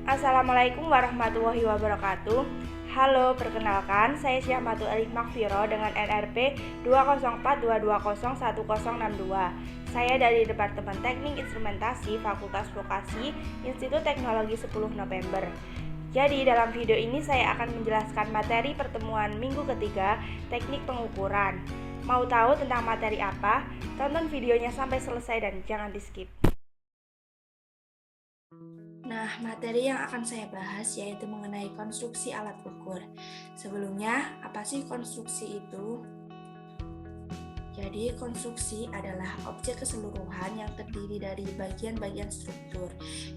Assalamualaikum warahmatullahi wabarakatuh. Halo, perkenalkan saya Syahmatul Alif Makfiro dengan NRP 20422010062. Saya dari Departemen Teknik Instrumentasi Fakultas Vokasi Institut Teknologi 10 November. Jadi dalam video ini saya akan menjelaskan materi pertemuan minggu ketiga teknik pengukuran. Mau tahu tentang materi apa? Tonton videonya sampai selesai dan jangan di skip. Nah, materi yang akan saya bahas yaitu mengenai konstruksi alat ukur. Sebelumnya, apa sih konstruksi itu? Jadi, konstruksi adalah objek keseluruhan yang terdiri dari bagian-bagian struktur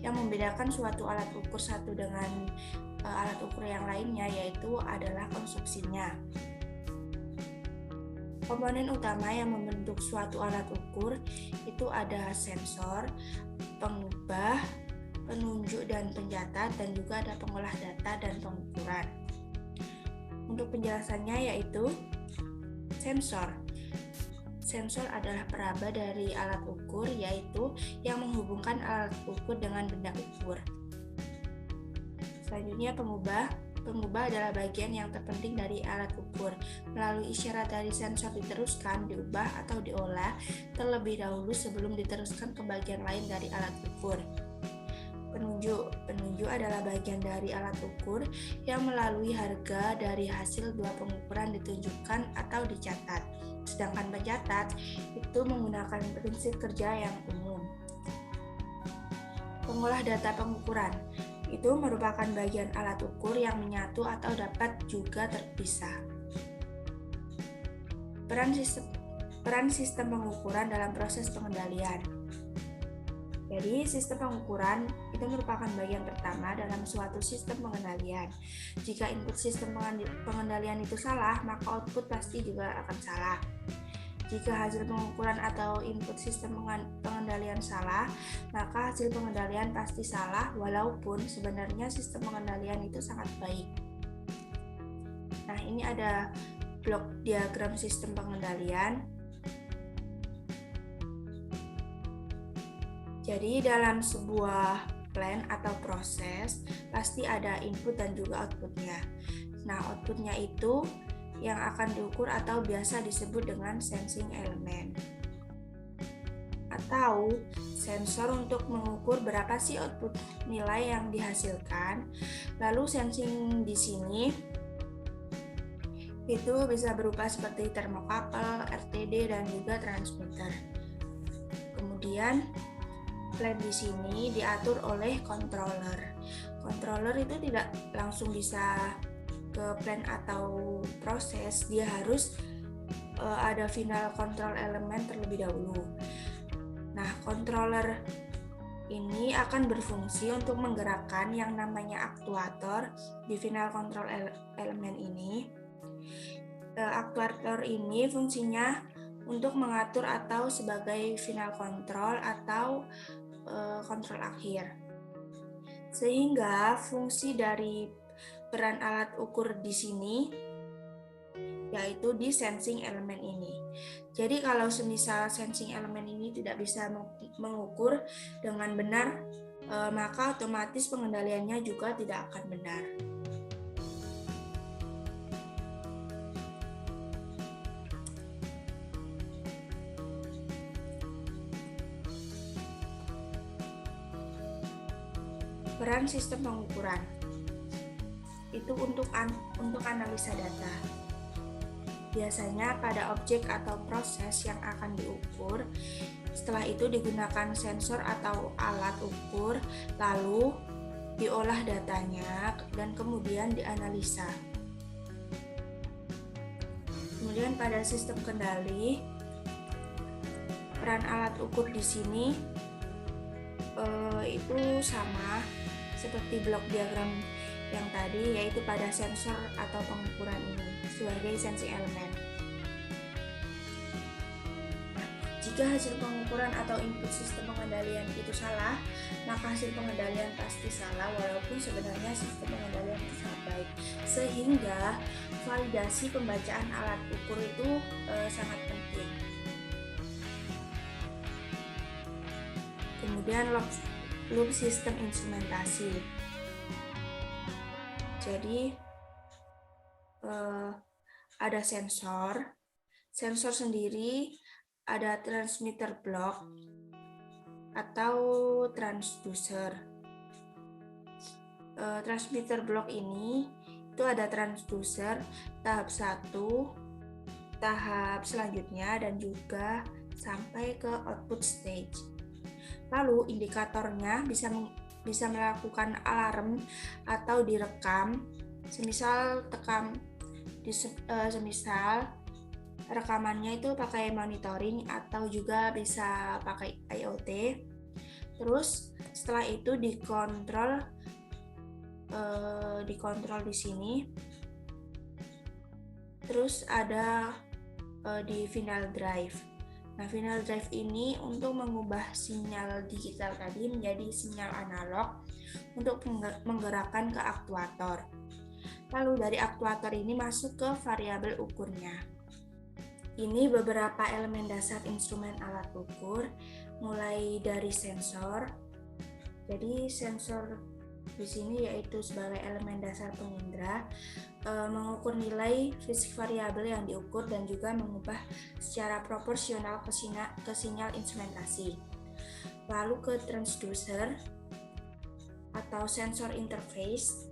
yang membedakan suatu alat ukur satu dengan alat ukur yang lainnya, yaitu adalah konstruksinya. Komponen utama yang membentuk suatu alat ukur itu ada sensor, pengubah, penunjuk dan pencatat, dan juga ada pengolah data dan pengukuran. Untuk penjelasannya yaitu sensor. Sensor adalah peraba dari alat ukur, yaitu yang menghubungkan alat ukur dengan benda ukur. Selanjutnya pengubah. Pengubah adalah bagian yang terpenting dari alat ukur. Melalui isyarat dari sensor diteruskan, diubah atau diolah terlebih dahulu sebelum diteruskan ke bagian lain dari alat ukur. Penunjuk. Penunjuk adalah bagian dari alat ukur yang melalui harga dari hasil dua pengukuran ditunjukkan atau dicatat. Sedangkan pencatat itu menggunakan prinsip kerja yang umum. Pengolah data pengukuran itu merupakan bagian alat ukur yang menyatu atau dapat juga terpisah. Peran sistem pengukuran dalam proses pengendalian. Jadi, sistem pengukuran itu merupakan bagian pertama dalam suatu sistem pengendalian. Jika input sistem pengendalian itu salah, maka output pasti juga akan salah. Jika hasil pengukuran atau input sistem pengendalian salah, maka hasil pengendalian pasti salah, walaupun sebenarnya sistem pengendalian itu sangat baik. Nah, ini ada blok diagram sistem pengendalian. Jadi dalam sebuah plan atau proses pasti ada input dan juga outputnya. Nah, outputnya itu yang akan diukur atau biasa disebut dengan sensing element atau sensor untuk mengukur berapa sih output nilai yang dihasilkan. Lalu sensing di sini itu bisa berupa seperti termokapel, RTD, dan juga transmitter. Kemudian plan di sini diatur oleh controller. Controller itu tidak langsung bisa ke plan atau proses, dia harus ada final control element terlebih dahulu. Nah, controller ini akan berfungsi untuk menggerakkan yang namanya aktuator di final control element ini. Aktuator ini fungsinya untuk mengatur atau sebagai final control atau kontrol akhir. Sehingga fungsi dari peran alat ukur di sini yaitu di sensing elemen ini. Jadi kalau semisal sensing elemen ini tidak bisa mengukur dengan benar, maka otomatis pengendaliannya juga tidak akan benar. Peran sistem pengukuran itu untuk analisa data. Biasanya pada objek atau proses yang akan diukur, setelah itu digunakan sensor atau alat ukur, lalu diolah datanya dan kemudian dianalisa. Kemudian pada sistem kendali, peran alat ukur di sini itu sama seperti blok diagram yang tadi, yaitu pada sensor atau pengukuran ini sebagai sensing elemen. Nah, jika hasil pengukuran atau input sistem pengendalian itu salah, maka hasil pengendalian pasti salah, walaupun sebenarnya sistem pengendalian itu sangat baik. Sehingga validasi pembacaan alat ukur itu sangat penting. Kemudian loop sistem instrumentasi. Jadi ada sensor sendiri, ada transmitter block atau transducer. Transmitter block ini itu ada transducer tahap 1, tahap selanjutnya, dan juga sampai ke output stage. Lalu indikatornya bisa melakukan alarm atau direkam, semisal rekamannya itu pakai monitoring atau juga bisa pakai IoT. Terus setelah itu dikontrol di sini. Terus ada di final drive. Nah, final drive ini untuk mengubah sinyal digital tadi menjadi sinyal analog untuk menggerakkan ke aktuator. Lalu dari aktuator ini masuk ke variabel ukurnya. Ini beberapa elemen dasar instrumen alat ukur, mulai dari sensor. Jadi sensor di sini yaitu sebagai elemen dasar pengindra, mengukur nilai fisik variabel yang diukur dan juga mengubah secara proporsional ke sinyal instrumentasi. Lalu ke transducer atau sensor interface,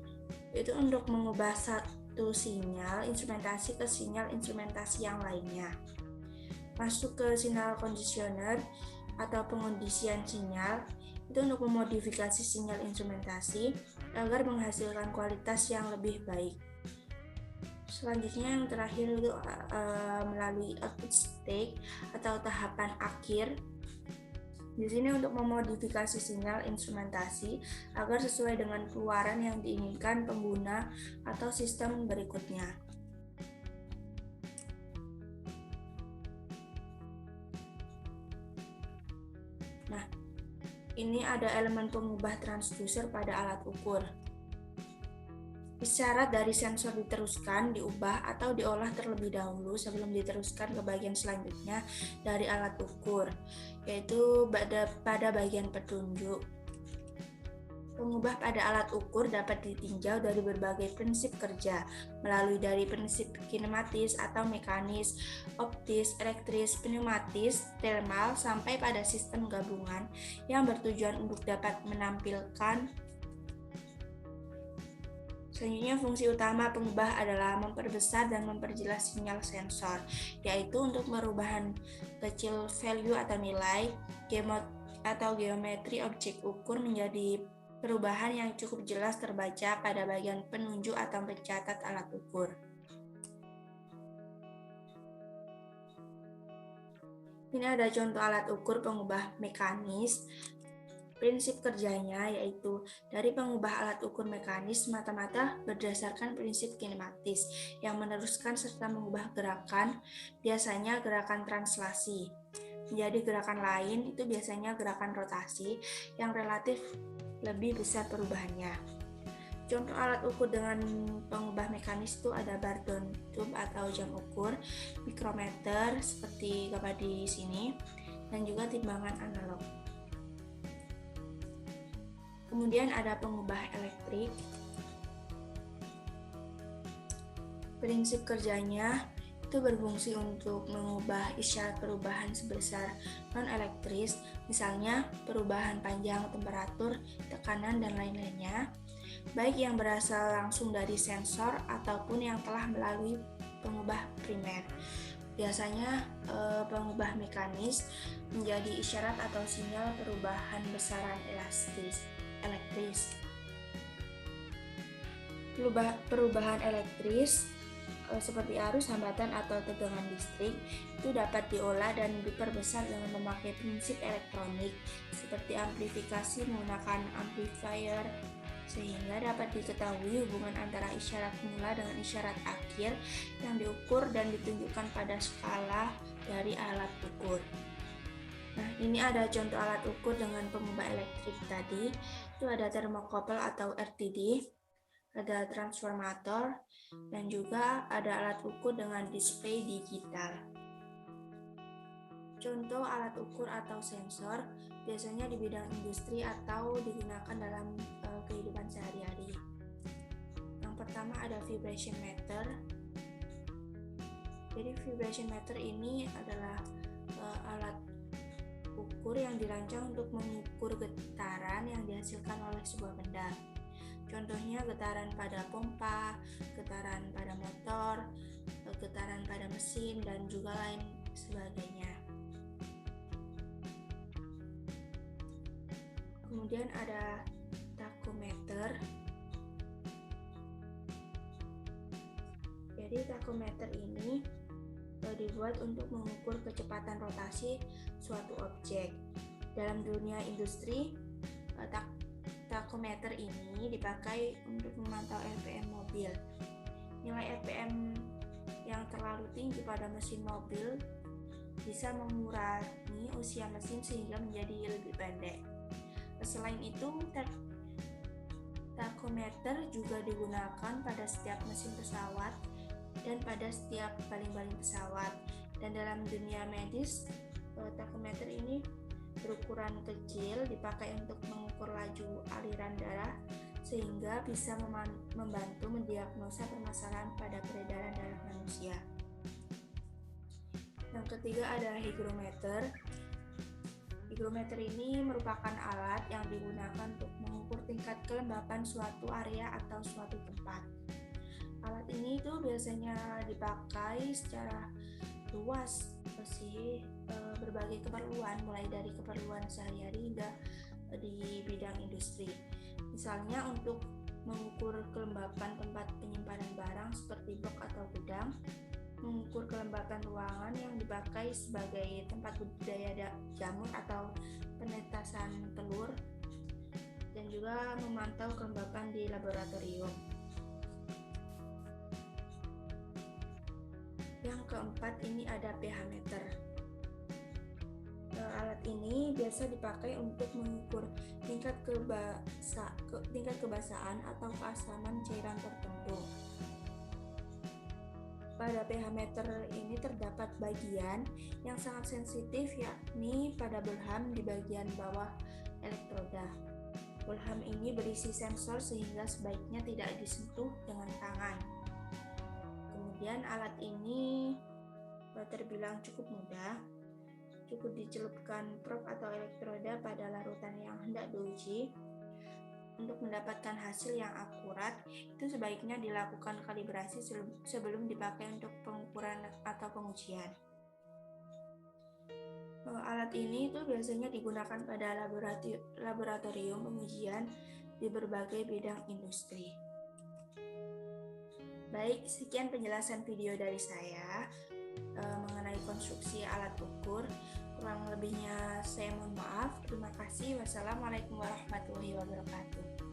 itu untuk mengubah satu sinyal instrumentasi ke sinyal instrumentasi yang lainnya. Masuk ke signal conditioner atau pengondisian sinyal, itu untuk memodifikasi sinyal instrumentasi agar menghasilkan kualitas yang lebih baik. Selanjutnya yang terakhir itu melalui output stage atau tahapan akhir. Di sini untuk memodifikasi sinyal instrumentasi agar sesuai dengan keluaran yang diinginkan pengguna atau sistem berikutnya. Nah, ini ada elemen pengubah transducer pada alat ukur. Isyarat dari sensor diteruskan, diubah, atau diolah terlebih dahulu sebelum diteruskan ke bagian selanjutnya dari alat ukur, yaitu pada bagian petunjuk. Pengubah pada alat ukur dapat ditinjau dari berbagai prinsip kerja, melalui dari prinsip kinematis atau mekanis, optis, elektris, pneumatis, thermal, sampai pada sistem gabungan yang bertujuan untuk dapat menampilkan. Selanjutnya, fungsi utama pengubah adalah memperbesar dan memperjelas sinyal sensor, yaitu untuk merubahan kecil value atau nilai atau geometri objek ukur menjadi perubahan yang cukup jelas terbaca pada bagian penunjuk atau pencatat alat ukur. Ini ada contoh alat ukur pengubah mekanis. Prinsip kerjanya yaitu dari pengubah alat ukur mekanis semata-mata berdasarkan prinsip kinematis yang meneruskan serta mengubah gerakan, biasanya gerakan translasi, menjadi gerakan lain, itu biasanya gerakan rotasi yang relatif lebih besar perubahannya. Contoh alat ukur dengan pengubah mekanis itu ada Bardon tube atau jam ukur, mikrometer seperti gambar di sini, dan juga timbangan analog. Kemudian ada pengubah elektrik. Prinsip kerjanya itu berfungsi untuk mengubah isyarat perubahan sebesar non-elektris, misalnya perubahan panjang temperatur, tekanan, dan lain-lainnya, baik yang berasal langsung dari sensor ataupun yang telah melalui pengubah primer. Biasanya pengubah mekanis menjadi isyarat atau sinyal perubahan besaran elektris. Perubahan elektris seperti arus, hambatan, atau tegangan listrik itu dapat diolah dan diperbesar dengan memakai prinsip elektronik seperti amplifikasi menggunakan amplifier, sehingga dapat diketahui hubungan antara isyarat mula dengan isyarat akhir yang diukur dan ditunjukkan pada skala dari alat ukur. Nah, ini ada contoh alat ukur dengan pengubah elektrik tadi. Itu ada termokopel atau RTD, ada transformator, dan juga ada alat ukur dengan display digital. Contoh alat ukur atau sensor biasanya di bidang industri atau digunakan dalam kehidupan sehari-hari. Yang pertama ada vibration meter. Jadi vibration meter ini adalah alat ukur yang dirancang untuk mengukur getaran yang dihasilkan oleh sebuah benda. Contohnya getaran pada pompa, getaran pada motor, getaran pada mesin, dan juga lain sebagainya. Kemudian ada tachometer. Jadi tachometer ini dibuat untuk mengukur kecepatan rotasi suatu objek. Dalam dunia industri, tachometer ini dipakai untuk memantau RPM mobil. Nilai RPM yang terlalu tinggi pada mesin mobil bisa mengurangi usia mesin sehingga menjadi lebih pendek. Selain itu, tachometer juga digunakan pada setiap mesin pesawat dan pada setiap baling-baling pesawat. Dan dalam dunia medis, tachometer ini berukuran kecil, dipakai untuk mengukur laju aliran darah sehingga bisa membantu mendiagnosa permasalahan pada peredaran darah manusia. Yang ketiga ada hygrometer. Hygrometer ini merupakan alat yang digunakan untuk mengukur tingkat kelembapan suatu area atau suatu tempat. Alat ini tuh biasanya dipakai secara luas berbagai keperluan, mulai dari keperluan sehari-hari hingga di bidang industri. Misalnya untuk mengukur kelembapan tempat penyimpanan barang seperti box atau gudang, mengukur kelembapan ruangan yang dipakai sebagai tempat budidaya jamur atau penetasan telur, dan juga memantau kelembapan di laboratorium. Yang keempat ini ada pH meter. Alat ini biasa dipakai untuk mengukur tingkat kebasaan atau keasaman cairan tertentu. Pada pH meter ini terdapat bagian yang sangat sensitif, yakni pada belham di bagian bawah elektroda. Belham ini berisi sensor sehingga sebaiknya tidak disentuh dengan tangan. Kemudian alat ini terbilang cukup mudah. Cukup dicelupkan probe atau elektroda pada larutan yang hendak diuji. Untuk mendapatkan hasil yang akurat, itu sebaiknya dilakukan kalibrasi sebelum dipakai untuk pengukuran atau pengujian. Alat ini itu biasanya digunakan pada laboratorium pengujian di berbagai bidang industri. Baik, sekian penjelasan video dari saya mengenai konstruksi alat ukur. Kurang lebihnya saya mohon maaf. Terima kasih. Wassalamualaikum warahmatullahi wabarakatuh.